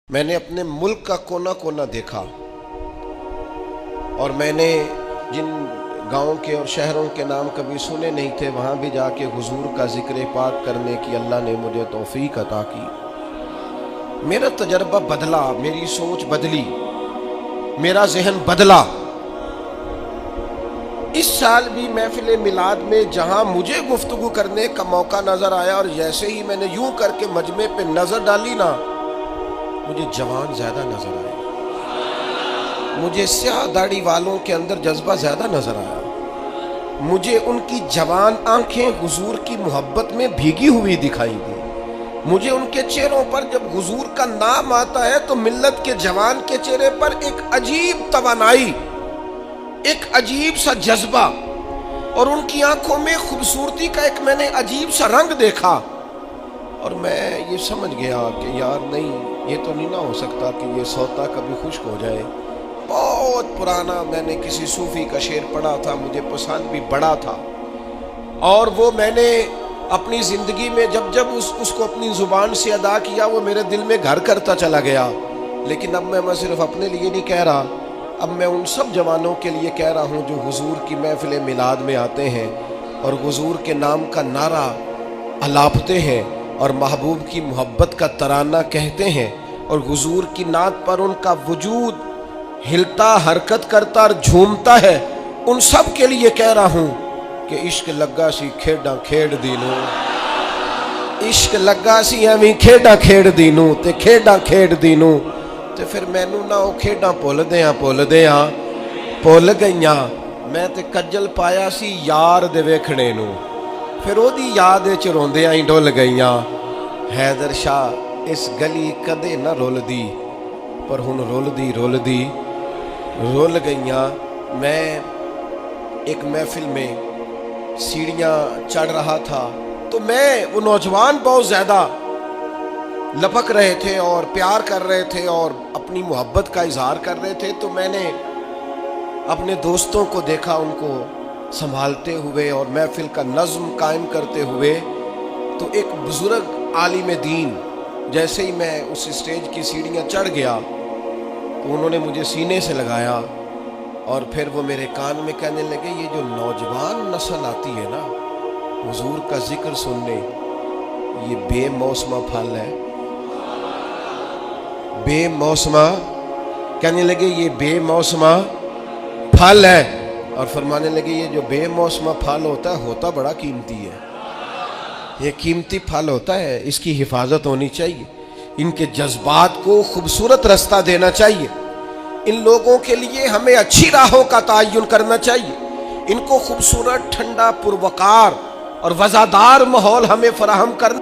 میں نے اپنے ملک کا کونا کونا دیکھا اور میں نے جن گاؤں کے اور شہروں کے نام کبھی سنے نہیں تھے وہاں بھی جا کے حضور کا ذکر پاک کرنے کی اللہ نے مجھے توفیق عطا کی۔ میرا تجربہ بدلا، میری سوچ بدلی، میرا ذہن بدلا۔ اس سال بھی محفل میلاد میں جہاں مجھے گفتگو کرنے کا موقع نظر آیا اور جیسے ہی میں نے یوں کر کے مجمع پہ نظر ڈالی نا، مجھے جوان زیادہ نظر آئے، مجھے سیاہ داڑھی والوں کے اندر جذبہ زیادہ نظر آیا، مجھے ان کی جوان آنکھیں حضور کی محبت میں بھیگی ہوئی دکھائی دی، مجھے ان کے چہروں پر جب حضور کا نام آتا ہے تو ملت کے جوان کے چہرے پر ایک عجیب توانائی، ایک عجیب سا جذبہ، اور ان کی آنکھوں میں خوبصورتی کا ایک میں نے عجیب سا رنگ دیکھا، اور میں یہ سمجھ گیا کہ یار نہیں، یہ تو نہیں نہ ہو سکتا کہ یہ سوتا کبھی خشک ہو جائے۔ بہت پرانا میں نے کسی صوفی کا شعر پڑھا تھا، مجھے پسند بھی بڑا تھا، اور وہ میں نے اپنی زندگی میں جب جب اس کو اپنی زبان سے ادا کیا وہ میرے دل میں گھر کرتا چلا گیا۔ لیکن اب میں صرف اپنے لیے نہیں کہہ رہا، اب میں ان سب جوانوں کے لیے کہہ رہا ہوں جو حضور کی محفل میلاد میں آتے ہیں اور حضور کے نام کا نعرہ الاپتے ہیں اور محبوب کی محبت کا ترانہ کہتے ہیں اور حضور کی نعت پر ان کا وجود ہلتا، حرکت کرتا اور جھومتا ہے۔ ان سب کے لیے کہہ رہا ہوں کہ عشق لگا سی کھیڈاں کھیڑ دینوں، عشق لگا سی ایویں کھیڈاں کھیڑ دینوں تے کھیڈاں کھیڑ دینوں تے پھر مینوں نہ او کھیڈاں بھُل گئیاں، میں تے کجل پایا سی یار دے ویکھنے نوں، پھر او دی یاد وچ روندیاں ہی ڈول گئیاں۔ حیدر شاہ اس گلی کدے نہ رول دی پر ہن رول دی رول گئیاں۔ میں ایک محفل میں سیڑھیاں چڑھ رہا تھا تو میں وہ نوجوان بہت زیادہ لپک رہے تھے اور پیار کر رہے تھے اور اپنی محبت کا اظہار کر رہے تھے، تو میں نے اپنے دوستوں کو دیکھا ان کو سنبھالتے ہوئے اور محفل کا نظم قائم کرتے ہوئے۔ تو ایک بزرگ عالم دین جیسے ہی میں اس اسٹیج کی سیڑھیاں چڑھ گیا تو انہوں نے مجھے سینے سے لگایا اور پھر وہ میرے کان میں کہنے لگے، یہ جو نوجوان نسل آتی ہے نا حضور کا ذکر سننے، یہ بے موسمہ پھل ہے، بے موسمہ، کہنے لگے یہ بے موسمہ پھل ہے، اور فرمانے لگے یہ جو بے موسمہ پھل ہوتا بڑا قیمتی ہے، یہ قیمتی پھل ہوتا ہے، اس کی حفاظت ہونی چاہیے، ان کے جذبات کو خوبصورت رستہ دینا چاہیے، ان لوگوں کے لیے ہمیں اچھی راہوں کا تعین کرنا چاہیے، ان کو خوبصورت، ٹھنڈا، پروقار اور وزادار ماحول ہمیں فراہم کرنا